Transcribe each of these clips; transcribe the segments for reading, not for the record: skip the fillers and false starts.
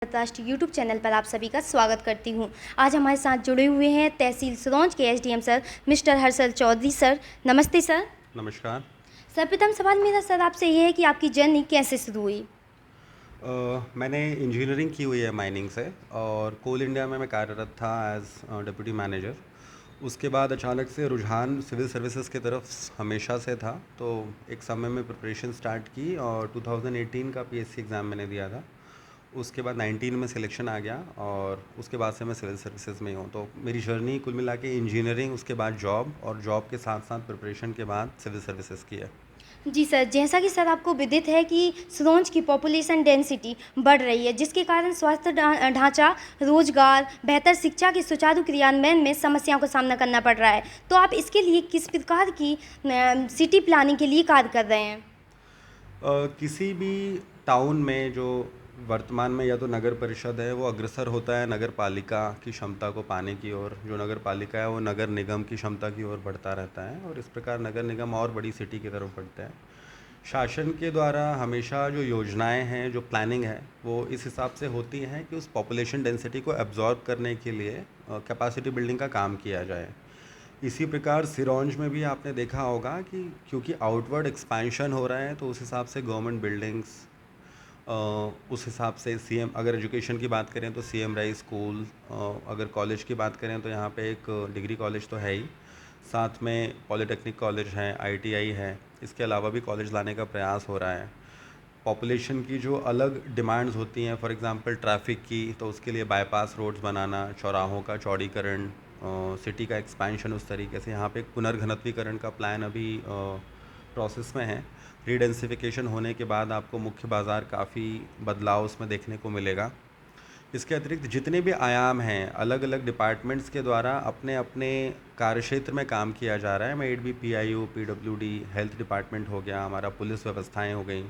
राष्ट्रीय YouTube channel पर आप सभी का स्वागत करती हूं। आज हमारे साथ जुड़े हुए हैं तहसील सिरौंज के SDM sir mister Harshal Chaudhary sir. नमस्ते सर। नमस्कार। सर्वप्रथम सवाल मेरा सर आपसे ये है कि आपकी जर्नी कैसे शुरू हुई? मैंने इंजीनियरिंग की हुई है माइनिंग से, और कोल इंडिया में मैं कार्यरत था एज डिप्टी मैनेजर। उसके बाद अचानक से रुझान सिविल सर्विसेज की तरफ हमेशा से था, तो एक समय में प्रिपरेशन स्टार्ट की और 2018 का पीएससी एग्ज़ाम मैंने दिया था। उसके बाद 19 में सिलेक्शन आ गया और उसके बाद से मैं सिविल सर्विसेज में ही हूँ। तो मेरी जर्नी कुल मिला के इंजीनियरिंग, उसके बाद जॉब, और जॉब के साथ साथ प्रिपरेशन के बाद सिविल सर्विसेज की है। जी सर, जैसा कि सर आपको विदित है कि सिरौंज की पॉपुलेशन डेंसिटी बढ़ रही है, जिसके कारण स्वास्थ्य ढांचा, रोजगार, बेहतर शिक्षा के सुचारू क्रियान्वयन में समस्याओं का सामना करना पड़ रहा है। तो आप इसके लिए किस प्रकार की सिटी प्लानिंग के लिए कार्य कर रहे हैं? किसी भी टाउन में जो वर्तमान में या तो नगर परिषद है वो अग्रसर होता है नगर पालिका की क्षमता को पाने की ओर, जो नगर पालिका है वो नगर निगम की क्षमता की ओर बढ़ता रहता है, और इस प्रकार नगर निगम और बड़ी सिटी की तरफ बढ़ता है। शासन के द्वारा हमेशा जो योजनाएं हैं, जो प्लानिंग है, वो इस हिसाब से होती हैं कि उस पॉपुलेशन डेंसिटी को एब्जॉर्ब करने के लिए कैपेसिटी बिल्डिंग का काम किया जाए। इसी प्रकार सिरौंज में भी आपने देखा होगा कि क्योंकि आउटवर्ड एक्सपेंशन हो रहा है, तो उस हिसाब से गवर्नमेंट बिल्डिंग्स, उस हिसाब से सीएम, अगर एजुकेशन की बात करें तो सीएम राइज स्कूल, अगर कॉलेज की बात करें तो यहाँ पे एक डिग्री कॉलेज तो है ही, साथ में पॉलिटेक्निक कॉलेज है, आईटीआई है। इसके अलावा भी कॉलेज लाने का प्रयास हो रहा है। पॉपुलेशन की जो अलग डिमांड्स होती हैं, फॉर एग्जांपल ट्रैफिक की, तो उसके लिए बाईपास रोड्स बनाना, चौराहों का चौड़ीकरण, सिटी का एक्सपेंशन, उस तरीके से यहाँ पे एक पुनर्घनत्वीकरण का प्लान अभी प्रोसेस में है। रीडेंसिफिकेशन होने के बाद आपको मुख्य बाज़ार काफ़ी बदलाव उसमें देखने को मिलेगा। इसके अतिरिक्त जितने भी आयाम हैं, अलग अलग डिपार्टमेंट्स के द्वारा अपने अपने कार्यक्षेत्र में काम किया जा रहा है। May it be PIO, PWD, health department हो गया, हमारा पुलिस व्यवस्थाएं हो गई,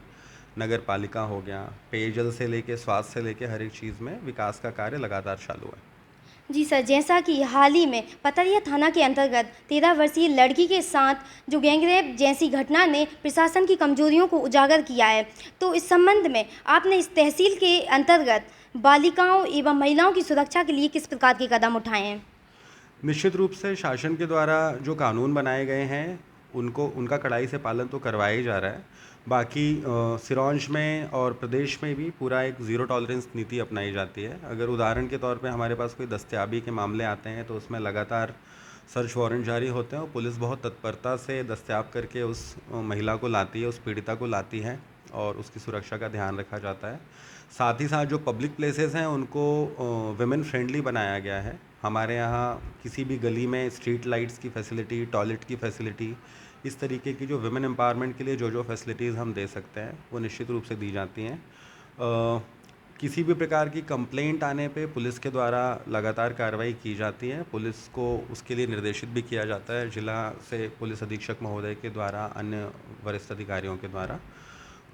नगर पालिका हो गया, पेयजल से लेके स्वास्थ्य से लेके हर एक चीज़ में विकास का कार्य लगातार चालू है। जी सर, जैसा कि हाल ही में पतरिया थाना के अंतर्गत 13 वर्षीय लड़की के साथ जो गैंगरेप जैसी घटना ने प्रशासन की कमजोरियों को उजागर किया है, तो इस संबंध में आपने इस तहसील के अंतर्गत बालिकाओं एवं महिलाओं की सुरक्षा के लिए किस प्रकार के कदम उठाए हैं? निश्चित रूप से शासन के द्वारा जो कानून बनाए गए हैं उनका कड़ाई से पालन तो करवाया ही जा रहा है। बाकी सिरौंज में और प्रदेश में भी पूरा एक ज़ीरो टॉलरेंस नीति अपनाई जाती है। अगर उदाहरण के तौर पे हमारे पास कोई दस्तयाबी के मामले आते हैं तो उसमें लगातार सर्च वारंट जारी होते हैं, और पुलिस बहुत तत्परता से दस्तयाब करके उस महिला को लाती है, उस पीड़िता को लाती है, और उसकी सुरक्षा का ध्यान रखा जाता है। साथ ही साथ जो पब्लिक प्लेसेस हैं उनको वेमेन फ्रेंडली बनाया गया है। हमारे यहाँ किसी भी गली में स्ट्रीट लाइट्स की फैसिलिटी, टॉयलेट की फैसिलिटी, इस तरीके की जो वुमेन एम्पावरमेंट के लिए जो जो फैसिलिटीज़ हम दे सकते हैं वो निश्चित रूप से दी जाती हैं। किसी भी प्रकार की कंप्लेंट आने पे पुलिस के द्वारा लगातार कार्रवाई की जाती है। पुलिस को उसके लिए निर्देशित भी किया जाता है जिला से पुलिस अधीक्षक महोदय के द्वारा, अन्य वरिष्ठ अधिकारियों के द्वारा।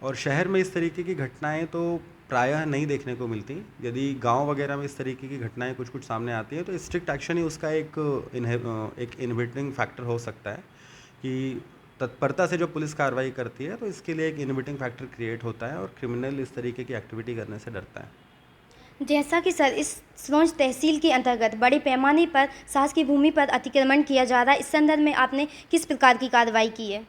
और शहर में इस तरीके की घटनाएं तो प्रायः नहीं देखने को मिलती। यदि गांव वगैरह में इस तरीके की घटनाएं कुछ कुछ सामने आती हैं तो स्ट्रिक्ट एक्शन ही उसका एक इनहिबिटिंग फैक्टर हो सकता है, कि तत्परता से जो पुलिस कार्रवाई करती है तो इसके लिए एक इनहिबिटिंग फैक्टर क्रिएट होता है और क्रिमिनल इस तरीके की एक्टिविटी करने से डरता है। जैसा कि सर इस सिरौंज तहसील के अंतर्गत बड़े पैमाने पर शासकीय भूमि पर अतिक्रमण किया जा रहा है, इस संदर्भ में आपने किस प्रकार की कार्रवाई की है?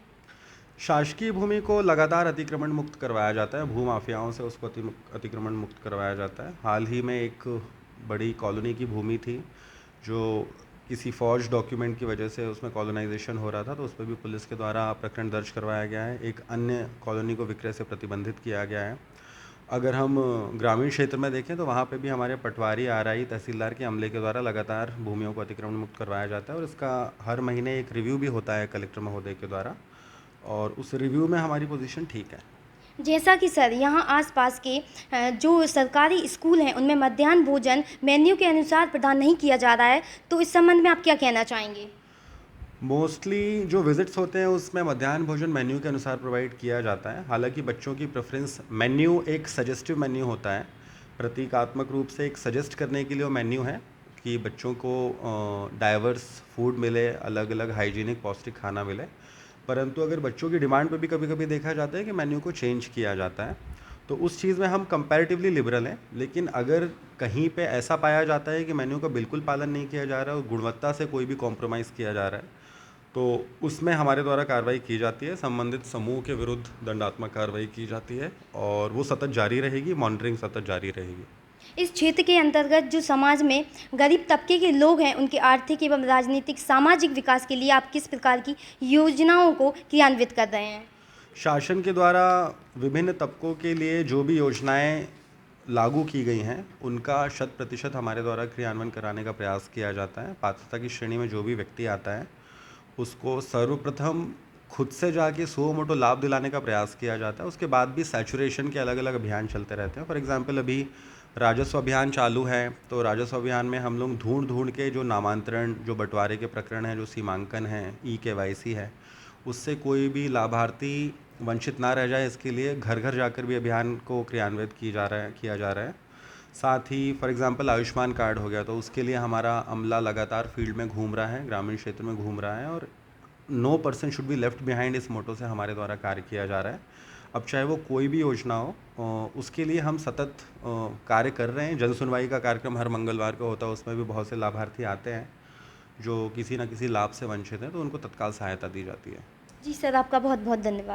शासकीय भूमि को लगातार अतिक्रमण मुक्त करवाया जाता है, भूमाफियाओं से उसको अतिक्रमण मुक्त करवाया जाता है। हाल ही में एक बड़ी कॉलोनी की भूमि थी जो किसी फॉर्ज डॉक्यूमेंट की वजह से उसमें कॉलोनाइजेशन हो रहा था, तो उस पर भी पुलिस के द्वारा प्रकरण दर्ज करवाया गया है। एक अन्य कॉलोनी को विक्रय से प्रतिबंधित किया गया है। अगर हम ग्रामीण क्षेत्र में देखें तो वहाँ पे भी हमारे पटवारी, आरआई, तहसीलदार के अमले के द्वारा लगातार भूमियों को अतिक्रमण मुक्त करवाया जाता है, और इसका हर महीने एक रिव्यू भी होता है कलेक्टर महोदय के द्वारा, और उस रिव्यू में हमारी पोजीशन ठीक है। जैसा कि सर यहाँ आसपास के जो सरकारी स्कूल हैं उनमें मध्याह्न भोजन मेन्यू के अनुसार प्रदान नहीं किया जा रहा है, तो इस संबंध में आप क्या कहना चाहेंगे? मोस्टली जो विजिट्स होते हैं उसमें मध्याह्न भोजन मेन्यू के अनुसार प्रोवाइड किया जाता है। हालांकि बच्चों की प्रेफरेंस, मेन्यू एक सजेस्टिव मेन्यू होता है, प्रतीकात्मक रूप से एक सजेस्ट करने के लिए वो मेन्यू है कि बच्चों को डाइवर्स फूड मिले, अलग अलग हाइजीनिक पौष्टिक खाना मिले। परंतु अगर बच्चों की डिमांड पे भी कभी कभी देखा जाता है कि मेन्यू को चेंज किया जाता है। तो उस चीज़ में हम कंपैरेटिवली लिबरल हैं, लेकिन अगर कहीं पे ऐसा पाया जाता है कि मेन्यू का बिल्कुल पालन नहीं किया जा रहा है और गुणवत्ता से कोई भी कॉम्प्रोमाइज़ किया जा रहा है, तो उसमें हमारे द्वारा कार्रवाई की जाती है, संबंधित समूह के विरुद्ध दंडात्मक कार्रवाई की जाती है और वो सतत जारी रहेगी, मॉनिटरिंग सतत जारी रहेगी। इस क्षेत्र के अंतर्गत जो समाज में गरीब तबके के लोग हैं, उनके आर्थिक एवं राजनीतिक सामाजिक विकास के लिए आप किस प्रकार की योजनाओं को क्रियान्वित कर रहे हैं? शासन के द्वारा विभिन्न तबकों के लिए जो भी योजनाएं लागू की गई हैं, उनका 100% हमारे द्वारा क्रियान्वयन कराने का प्रयास किया जाता है। पात्रता की श्रेणी में जो भी व्यक्ति आता है, उसको सर्वप्रथम खुद से जाके सुओ मोटो लाभ दिलाने का प्रयास किया जाता है। उसके बाद भी सैचुरेशन के अलग अलग अभियान चलते रहते हैं। फॉर एग्जांपल अभी राजस्व अभियान चालू है, तो राजस्व अभियान में हम लोग ढूंढ ढूंढ के जो नामांतरण, जो बंटवारे के प्रकरण हैं, जो सीमांकन है, KYC है, उससे कोई भी लाभार्थी वंचित ना रह जाए, इसके लिए घर घर जाकर भी अभियान को क्रियान्वित किया जा रहा है। साथ ही फॉर एग्जांपल आयुष्मान कार्ड हो गया, तो उसके लिए हमारा अमला लगातार फील्ड में घूम रहा है, ग्रामीण क्षेत्र में घूम रहा है और no person should be left behind, इस मोटो से हमारे द्वारा कार्य किया जा रहा है। अब चाहे वो कोई भी योजना हो, उसके लिए हम सतत कार्य कर रहे हैं। जन सुनवाई का कार्यक्रम हर मंगलवार को होता है, उसमें भी बहुत से लाभार्थी आते हैं जो किसी न किसी लाभ से वंचित हैं, तो उनको तत्काल सहायता दी जाती है। जी सर, आपका बहुत बहुत धन्यवाद।